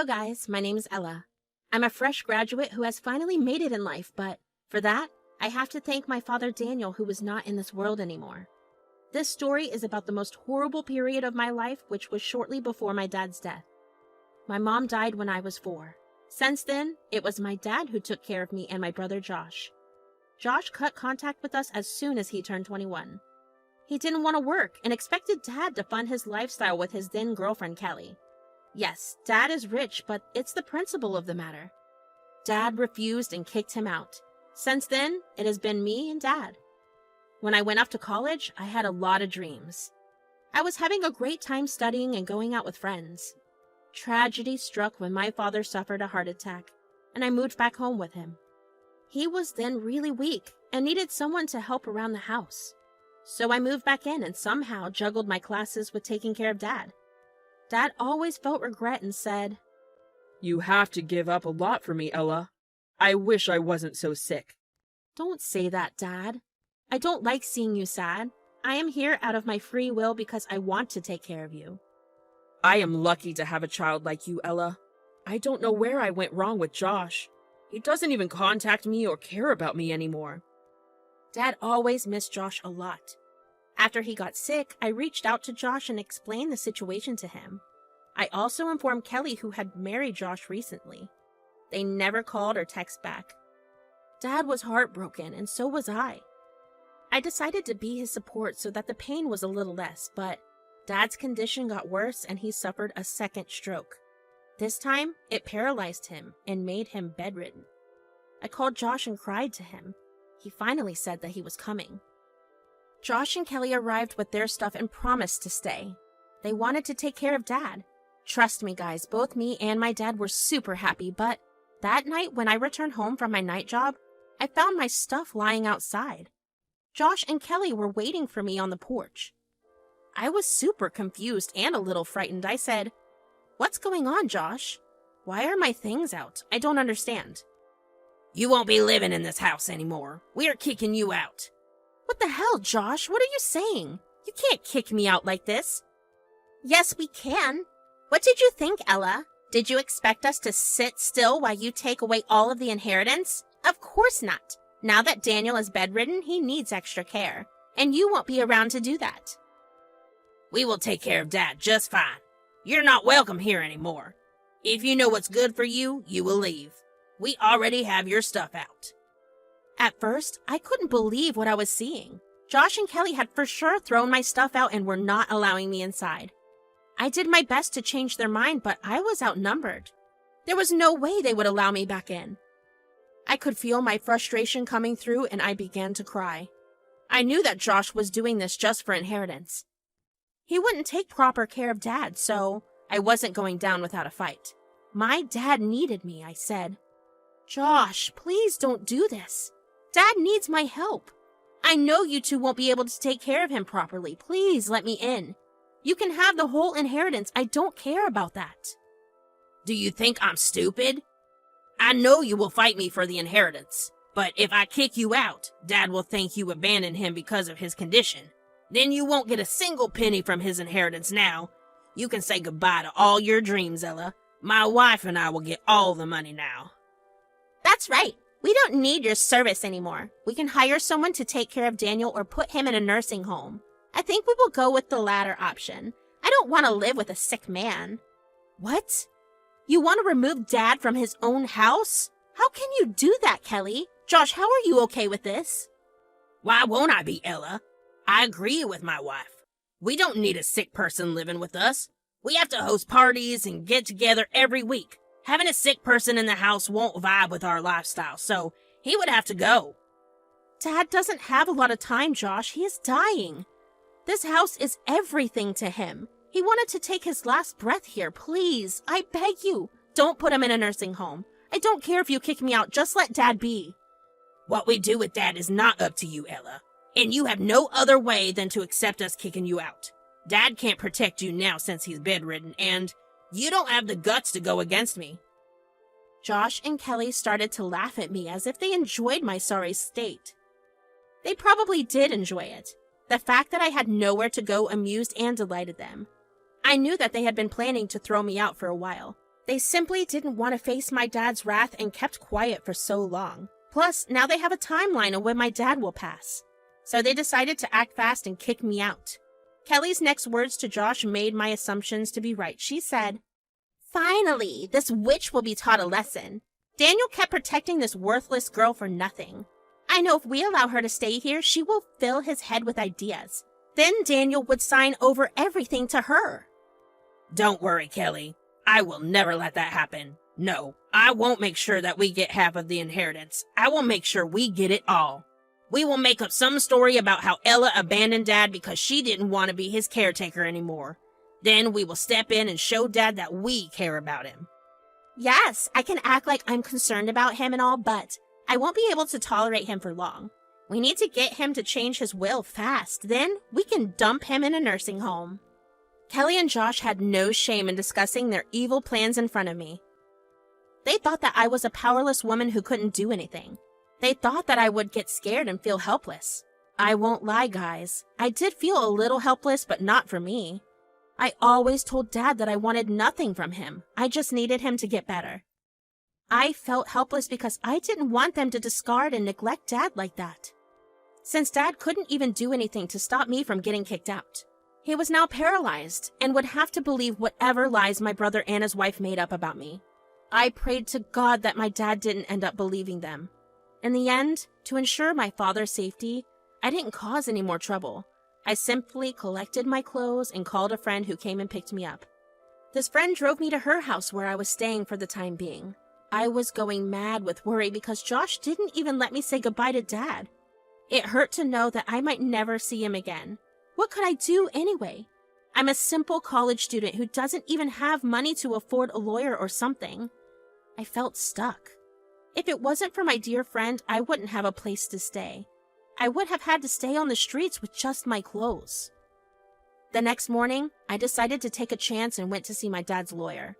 Hello guys, my name is Ella. I'm a fresh graduate who has finally made it in life, but for that, I have to thank my father Daniel, who is not in this world anymore. This story is about the most horrible period of my life, which was shortly before my dad's death. My mom died when I was 4. Since then, it was my dad who took care of me and my brother Josh. Josh cut contact with us as soon as he turned 21. He didn't want to work and expected Dad to fund his lifestyle with his then girlfriend Kelly. Yes, Dad is rich, but it's the principle of the matter. Dad refused and kicked him out. Since then, it has been me and Dad. When I went off to college, I had a lot of dreams. I was having a great time studying and going out with friends. Tragedy struck when my father suffered a heart attack, and I moved back home with him. He was then really weak and needed someone to help around the house. So I moved back in and somehow juggled my classes with taking care of Dad. Dad always felt regret and said, "You have to give up a lot for me, Ella. I wish I wasn't so sick." "Don't say that, Dad. I don't like seeing you sad. I am here out of my free will because I want to take care of you." I am lucky to have a child like you, Ella. I don't know where I went wrong with Josh. He doesn't even contact me or care about me anymore. Dad always missed Josh a lot. After he got sick, I reached out to Josh and explained the situation to him. I also informed Kelly, who had married Josh recently. They never called or texted back. Dad was heartbroken, and so was I. I decided to be his support so that the pain was a little less, but Dad's condition got worse and he suffered a second stroke. This time, it paralyzed him and made him bedridden. I called Josh and cried to him. He finally said that he was coming. Josh and Kelly arrived with their stuff and promised to stay. They wanted to take care of Dad. Trust me, guys, both me and my dad were super happy, but that night when I returned home from my night job, I found my stuff lying outside. Josh and Kelly were waiting for me on the porch. I was super confused and a little frightened. I said, "What's going on, Josh? Why are my things out? I don't understand." "You won't be living in this house anymore. We're kicking you out." "What the hell, Josh? What are you saying? You can't kick me out like this." "Yes, we can. What did you think, Ella? Did you expect us to sit still while you take away all of the inheritance? Of course not. Now that Daniel is bedridden, he needs extra care, and you won't be around to do that." "We will take care of Dad just fine. You're not welcome here anymore. If you know what's good for you, you will leave. We already have your stuff out." At first, I couldn't believe what I was seeing. Josh and Kelly had for sure thrown my stuff out and were not allowing me inside. I did my best to change their mind, but I was outnumbered. There was no way they would allow me back in. I could feel my frustration coming through and I began to cry. I knew that Josh was doing this just for inheritance. He wouldn't take proper care of Dad, so I wasn't going down without a fight. My dad needed me, I said. "Josh, please don't do this. Dad needs my help. I know you two won't be able to take care of him properly. Please let me in. You can have the whole inheritance. I don't care about that." "Do you think I'm stupid? I know you will fight me for the inheritance, but if I kick you out, Dad will think you abandoned him because of his condition. Then you won't get a single penny from his inheritance now. You can say goodbye to all your dreams, Ella. My wife and I will get all the money now." "That's right. We don't need your service anymore. We can hire someone to take care of Daniel or put him in a nursing home. I think we will go with the latter option. I don't want to live with a sick man." "What? You want to remove Dad from his own house? How can you do that, Kelly? Josh, how are you okay with this?" "Why won't I be, Ella? I agree with my wife. We don't need a sick person living with us. We have to host parties and get together every week. Having a sick person in the house won't vibe with our lifestyle, so he would have to go." "Dad doesn't have a lot of time, Josh. He is dying. This house is everything to him. He wanted to take his last breath here. Please, I beg you, don't put him in a nursing home. I don't care if you kick me out. Just let Dad be." "What we do with Dad is not up to you, Ella. And you have no other way than to accept us kicking you out. Dad can't protect you now since he's bedridden, and you don't have the guts to go against me." Josh and Kelly started to laugh at me as if they enjoyed my sorry state. They probably did enjoy it. The fact that I had nowhere to go amused and delighted them. I knew that they had been planning to throw me out for a while. They simply didn't want to face my dad's wrath and kept quiet for so long. Plus, now they have a timeline of when my dad will pass. So they decided to act fast and kick me out. Kelly's next words to Josh made my assumptions to be right. She said, "Finally, this witch will be taught a lesson. Daniel kept protecting this worthless girl for nothing. I know if we allow her to stay here, she will fill his head with ideas. Then Daniel would sign over everything to her." Don't worry, Kelly. I will never let that happen. No, I won't make sure that we get half of the inheritance. I will make sure we get it all. We will make up some story about how Ella abandoned Dad because she didn't want to be his caretaker anymore. Then we will step in and show Dad that we care about him. Yes, I can act like I'm concerned about him and all, but I won't be able to tolerate him for long. We need to get him to change his will fast. Then we can dump him in a nursing home. Kelly and Josh had no shame in discussing their evil plans in front of me. They thought that I was a powerless woman who couldn't do anything. They thought that I would get scared and feel helpless. I won't lie, guys. I did feel a little helpless, but not for me. I always told Dad that I wanted nothing from him. I just needed him to get better. I felt helpless because I didn't want them to discard and neglect Dad like that. Since Dad couldn't even do anything to stop me from getting kicked out, he was now paralyzed and would have to believe whatever lies my brother and his wife made up about me. I prayed to God that my dad didn't end up believing them. In the end, to ensure my father's safety, I didn't cause any more trouble. I simply collected my clothes and called a friend who came and picked me up. This friend drove me to her house where I was staying for the time being. I was going mad with worry because Josh didn't even let me say goodbye to Dad. It hurt to know that I might never see him again. What could I do anyway? I'm a simple college student who doesn't even have money to afford a lawyer or something. I felt stuck. If it wasn't for my dear friend, I wouldn't have a place to stay. I would have had to stay on the streets with just my clothes. The next morning, I decided to take a chance and went to see my dad's lawyer.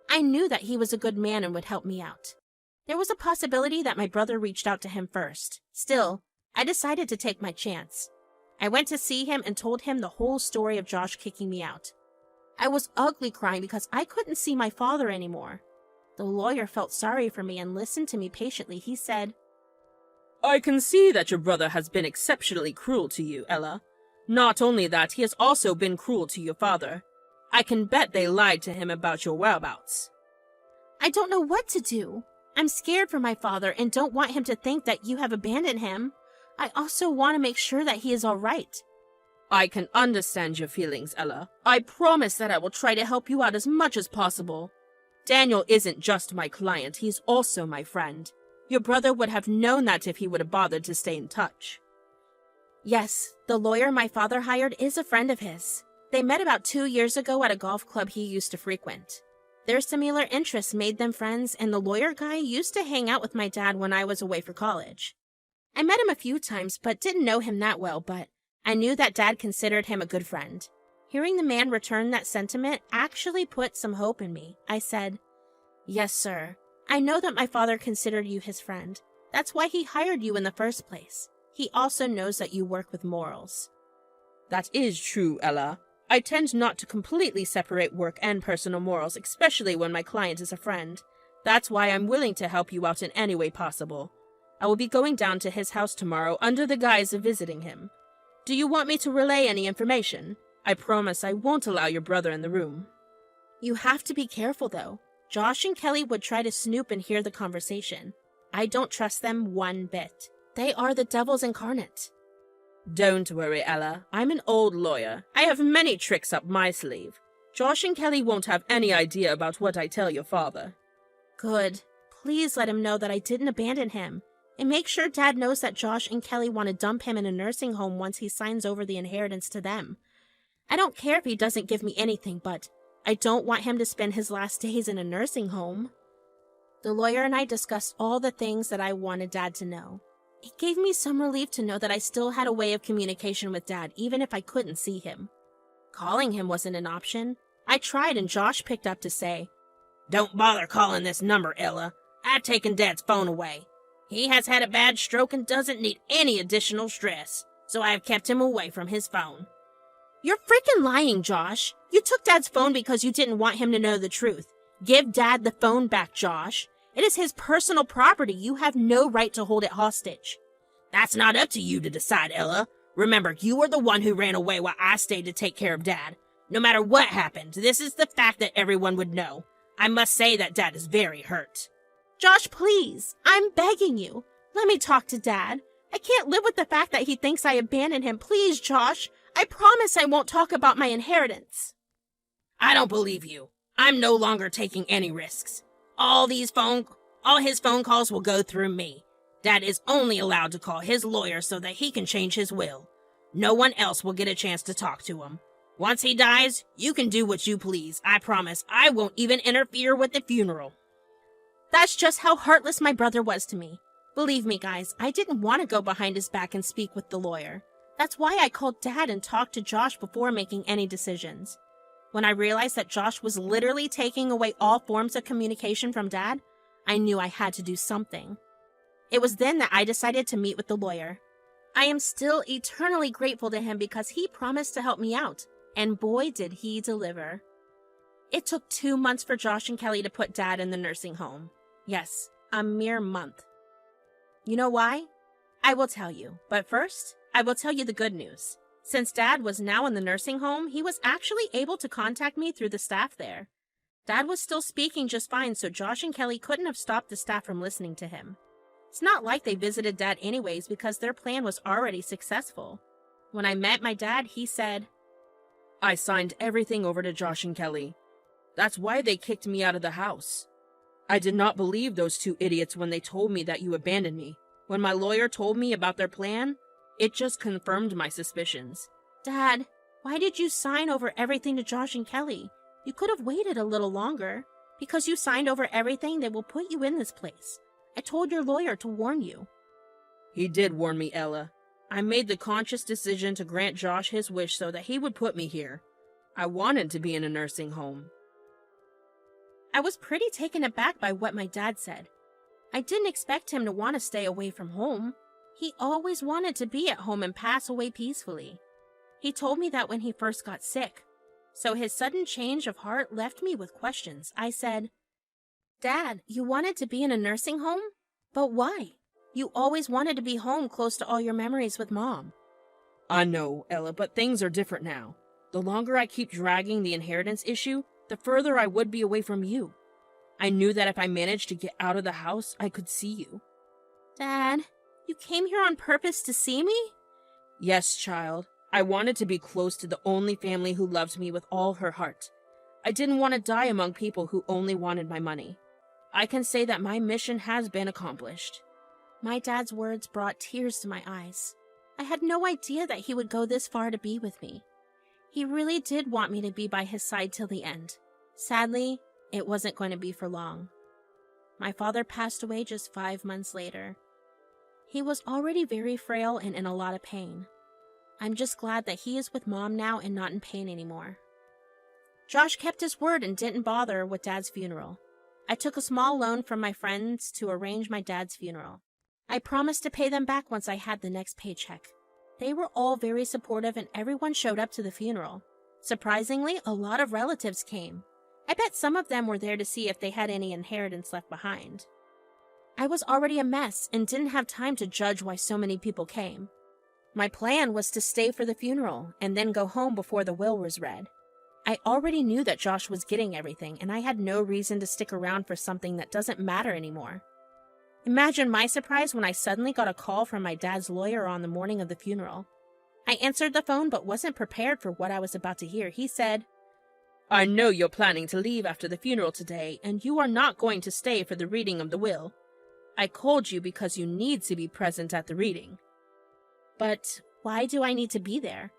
I knew that he was a good man and would help me out. There was a possibility that my brother reached out to him first. Still, I decided to take my chance. I went to see him and told him the whole story of Josh kicking me out. I was ugly crying because I couldn't see my father anymore. The lawyer felt sorry for me and listened to me patiently. He said, "I can see that your brother has been exceptionally cruel to you, Ella. Not only that, he has also been cruel to your father. I can bet they lied to him about your whereabouts." "I don't know what to do. I'm scared for my father and don't want him to think that you have abandoned him. I also want to make sure that he is all right." "I can understand your feelings, Ella. I promise that I will try to help you out as much as possible. Daniel isn't just my client, he's also my friend. Your brother would have known that if he would have bothered to stay in touch." Yes, the lawyer my father hired is a friend of his. They met about 2 years ago at a golf club he used to frequent. Their similar interests made them friends, and the lawyer guy used to hang out with my dad when I was away for college. I met him a few times, but didn't know him that well, but I knew that Dad considered him a good friend. Hearing the man return that sentiment actually put some hope in me. I said, "Yes, sir. I know that my father considered you his friend. That's why he hired you in the first place. He also knows that you work with morals." "That is true, Ella. I tend not to completely separate work and personal morals, especially when my client is a friend. That's why I'm willing to help you out in any way possible. I will be going down to his house tomorrow under the guise of visiting him. Do you want me to relay any information? I promise I won't allow your brother in the room." "You have to be careful, though. Josh and Kelly would try to snoop and hear the conversation. I don't trust them one bit. They are the devils incarnate." "Don't worry, Ella. I'm an old lawyer. I have many tricks up my sleeve. Josh and Kelly won't have any idea about what I tell your father." "Good. Please let him know that I didn't abandon him. And make sure Dad knows that Josh and Kelly want to dump him in a nursing home once he signs over the inheritance to them. I don't care if he doesn't give me anything, but I don't want him to spend his last days in a nursing home." The lawyer and I discussed all the things that I wanted Dad to know. It gave me some relief to know that I still had a way of communication with Dad, even if I couldn't see him. Calling him wasn't an option. I tried, and Josh picked up to say, "Don't bother calling this number, Ella. I've taken Dad's phone away. He has had a bad stroke and doesn't need any additional stress, so I have kept him away from his phone." "You're freaking lying, Josh. You took Dad's phone because you didn't want him to know the truth. Give Dad the phone back, Josh. It is his personal property. You have no right to hold it hostage. That's not up to you to decide, Ella. Remember, you were the one who ran away while I stayed to take care of Dad. No matter what happened, this is the fact that everyone would know. I must say that Dad is very hurt. Josh, please. I'm begging you. Let me talk to Dad. I can't live with the fact that he thinks I abandoned him. Please, Josh. I promise I won't talk about my inheritance. I don't believe you. I'm no longer taking any risks. All his phone calls will go through me. Dad is only allowed to call his lawyer so that he can change his will. No one else will get a chance to talk to him. Once he dies, you can do what you please. I promise I won't even interfere with the funeral. That's just how heartless my brother was to me. Believe me, guys, I didn't want to go behind his back and speak with the lawyer. That's why I called Dad and talked to Josh before making any decisions. When I realized that Josh was literally taking away all forms of communication from Dad, I knew I had to do something. It was then that I decided to meet with the lawyer. I am still eternally grateful to him because he promised to help me out, and boy did he deliver. It took 2 months for Josh and Kelly to put Dad in the nursing home. Yes, a mere month. You know why? I will tell you, but first, I will tell you the good news. Since Dad was now in the nursing home, he was actually able to contact me through the staff there. Dad was still speaking just fine, so Josh and Kelly couldn't have stopped the staff from listening to him. It's not like they visited Dad anyways because their plan was already successful. When I met my dad, he said, I signed everything over to Josh and Kelly. That's why they kicked me out of the house. I did not believe those two idiots when they told me that you abandoned me. When my lawyer told me about their plan, it just confirmed my suspicions. Dad, why did you sign over everything to Josh and Kelly? You could have waited a little longer. Because you signed over everything, they will put you in this place. I told your lawyer to warn you. He did warn me, Ella. I made the conscious decision to grant Josh his wish so that he would put me here. I wanted to be in a nursing home. I was pretty taken aback by what my dad said. I didn't expect him to want to stay away from home. He always wanted to be at home and pass away peacefully. He told me that when he first got sick. So his sudden change of heart left me with questions. I said, Dad, you wanted to be in a nursing home? But why? You always wanted to be home close to all your memories with Mom. I know, Ella, but things are different now. The longer I keep dragging the inheritance issue, the further I would be away from you. I knew that if I managed to get out of the house, I could see you. Dad, you came here on purpose to see me? Yes, child. I wanted to be close to the only family who loved me with all her heart. I didn't want to die among people who only wanted my money. I can say that my mission has been accomplished. My dad's words brought tears to my eyes. I had no idea that he would go this far to be with me. He really did want me to be by his side till the end. Sadly, it wasn't going to be for long. My father passed away just 5 months later. He was already very frail and in a lot of pain. I'm just glad that he is with Mom now and not in pain anymore. Josh kept his word and didn't bother with Dad's funeral. I took a small loan from my friends to arrange my dad's funeral. I promised to pay them back once I had the next paycheck. They were all very supportive and everyone showed up to the funeral. Surprisingly, a lot of relatives came. I bet some of them were there to see if they had any inheritance left behind. I was already a mess and didn't have time to judge why so many people came. My plan was to stay for the funeral and then go home before the will was read. I already knew that Josh was getting everything, and I had no reason to stick around for something that doesn't matter anymore. Imagine my surprise when I suddenly got a call from my dad's lawyer on the morning of the funeral. I answered the phone but wasn't prepared for what I was about to hear. He said, I know you're planning to leave after the funeral today, and you are not going to stay for the reading of the will. I called you because you need to be present at the reading. But why do I need to be there?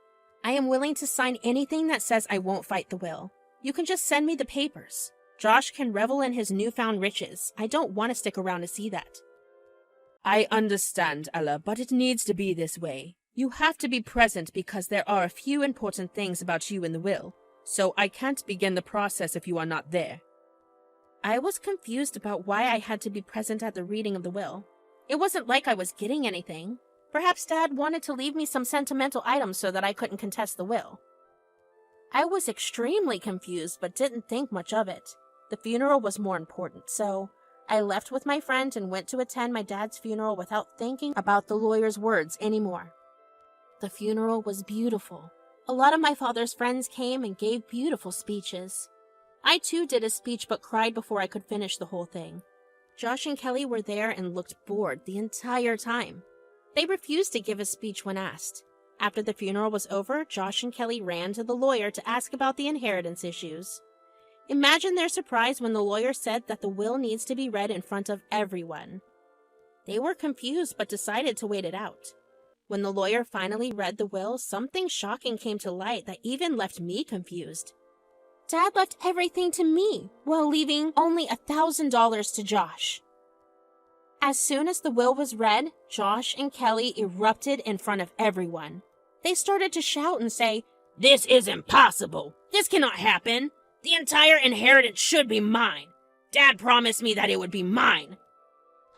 I am willing to sign anything that says I won't fight the will. You can just send me the papers. Josh can revel in his newfound riches. I don't want to stick around to see that. I understand, Ella, but it needs to be this way. You have to be present because there are a few important things about you in the will, so I can't begin the process if you are not there. I was confused about why I had to be present at the reading of the will. It wasn't like I was getting anything. Perhaps Dad wanted to leave me some sentimental items so that I couldn't contest the will. I was extremely confused but didn't think much of it. The funeral was more important, so I left with my friend and went to attend my dad's funeral without thinking about the lawyer's words anymore. The funeral was beautiful. A lot of my father's friends came and gave beautiful speeches. I too did a speech but cried before I could finish the whole thing. Josh and Kelly were there and looked bored the entire time. They refused to give a speech when asked. After the funeral was over, Josh and Kelly ran to the lawyer to ask about the inheritance issues. Imagine their surprise when the lawyer said that the will needs to be read in front of everyone. They were confused but decided to wait it out. When the lawyer finally read the will, something shocking came to light that even left me confused. Dad left everything to me, while leaving only $1,000 to Josh. As soon as the will was read, Josh and Kelly erupted in front of everyone. They started to shout and say, "This is impossible! This cannot happen! The entire inheritance should be mine! Dad promised me that it would be mine!"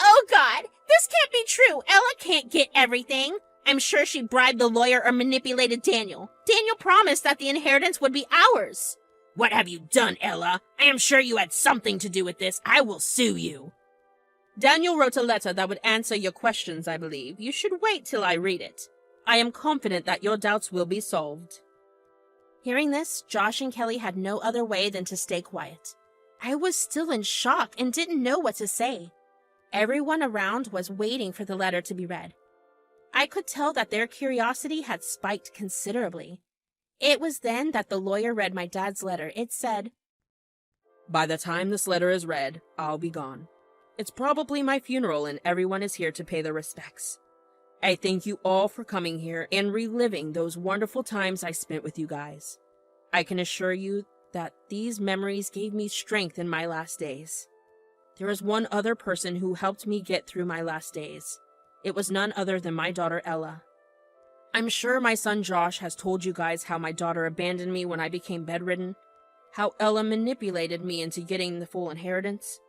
"Oh God, this can't be true! Ella can't get everything! I'm sure she bribed the lawyer or manipulated Daniel. Daniel promised that the inheritance would be ours." "What have you done, Ella? I am sure you had something to do with this. I will sue you." Daniel wrote a letter that would answer your questions, I believe. You should wait till I read it. I am confident that your doubts will be solved. Hearing this, Josh and Kelly had no other way than to stay quiet. I was still in shock and didn't know what to say. Everyone around was waiting for the letter to be read. I could tell that their curiosity had spiked considerably. It was then that the lawyer read my dad's letter. It said, "By the time this letter is read, I'll be gone. It's probably my funeral and everyone is here to pay their respects. I thank you all for coming here and reliving those wonderful times I spent with you guys. I can assure you that these memories gave me strength in my last days. There is one other person who helped me get through my last days. It was none other than my daughter Ella. I'm sure my son Josh has told you guys how my daughter abandoned me when I became bedridden, how Ella manipulated me into getting the full inheritance.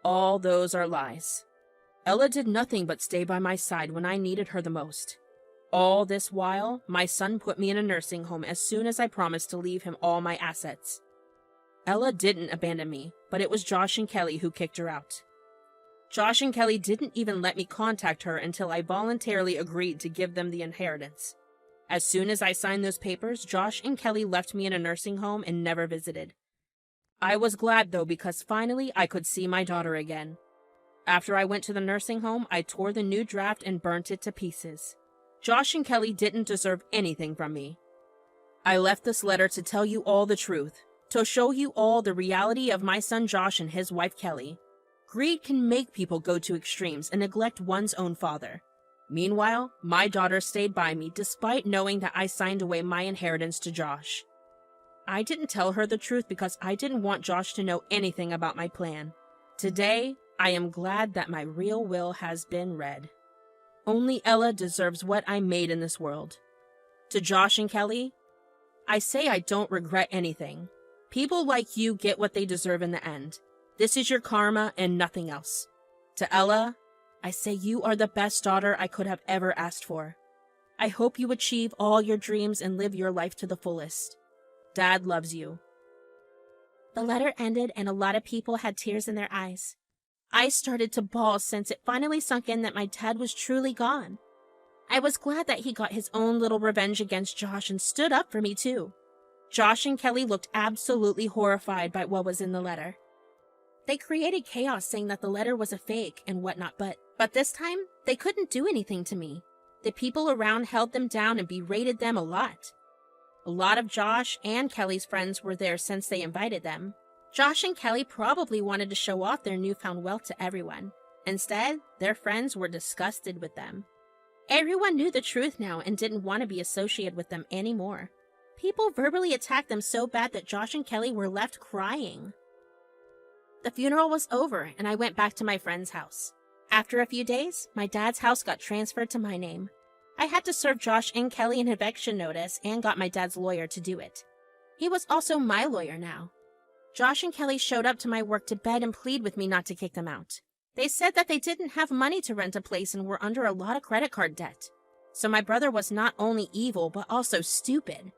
All those are lies. Ella did nothing but stay by my side when I needed her the most. All this while, my son put me in a nursing home as soon as I promised to leave him all my assets. Ella didn't abandon me, but it was Josh and Kelly who kicked her out. Josh and Kelly didn't even let me contact her until I voluntarily agreed to give them the inheritance. As soon as I signed those papers, Josh and Kelly left me in a nursing home and never visited. I was glad, though, because finally I could see my daughter again. After I went to the nursing home, I tore the new draft and burnt it to pieces. Josh and Kelly didn't deserve anything from me. I left this letter to tell you all the truth, to show you all the reality of my son Josh and his wife Kelly. Greed can make people go to extremes and neglect one's own father. Meanwhile, my daughter stayed by me despite knowing that I signed away my inheritance to Josh. I didn't tell her the truth because I didn't want Josh to know anything about my plan. Today, I am glad that my real will has been read. Only Ella deserves what I made in this world. To Josh and Kelly, I say I don't regret anything. People like you get what they deserve in the end. This is your karma and nothing else. To Ella, I say you are the best daughter I could have ever asked for. I hope you achieve all your dreams and live your life to the fullest. Dad loves you." The letter ended and a lot of people had tears in their eyes. I started to bawl since it finally sunk in that my dad was truly gone. I was glad that he got his own little revenge against Josh and stood up for me too. Josh and Kelly looked absolutely horrified by what was in the letter. They created chaos saying that the letter was a fake and whatnot, but this time, they couldn't do anything to me. The people around held them down and berated them a lot. A lot of Josh and Kelly's friends were there since they invited them. Josh and Kelly probably wanted to show off their newfound wealth to everyone. Instead, their friends were disgusted with them. Everyone knew the truth now and didn't want to be associated with them anymore. People verbally attacked them so bad that Josh and Kelly were left crying. The funeral was over and I went back to my friend's house. After a few days, my dad's house got transferred to my name. I had to serve Josh and Kelly an eviction notice and got my dad's lawyer to do it. He was also my lawyer now. Josh and Kelly showed up to my work to beg and plead with me not to kick them out. They said that they didn't have money to rent a place and were under a lot of credit card debt. So my brother was not only evil, but also stupid.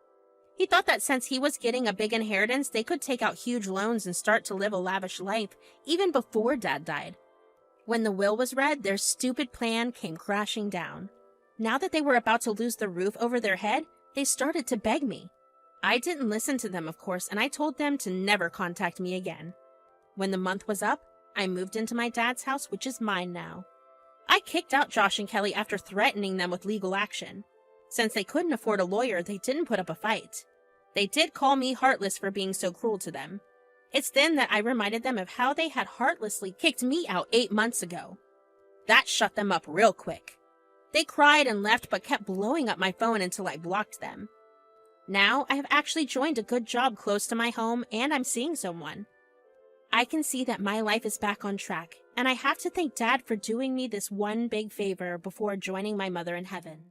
He thought that since he was getting a big inheritance, they could take out huge loans and start to live a lavish life even before Dad died. When the will was read, their stupid plan came crashing down. Now that they were about to lose the roof over their head, they started to beg me. I didn't listen to them, of course, and I told them to never contact me again. When the month was up, I moved into my dad's house, which is mine now. I kicked out Josh and Kelly after threatening them with legal action. Since they couldn't afford a lawyer, they didn't put up a fight. They did call me heartless for being so cruel to them. It's then that I reminded them of how they had heartlessly kicked me out 8 months ago. That shut them up real quick. They cried and left but kept blowing up my phone until I blocked them. Now I have actually joined a good job close to my home and I'm seeing someone. I can see that my life is back on track, and I have to thank Dad for doing me this one big favor before joining my mother in heaven.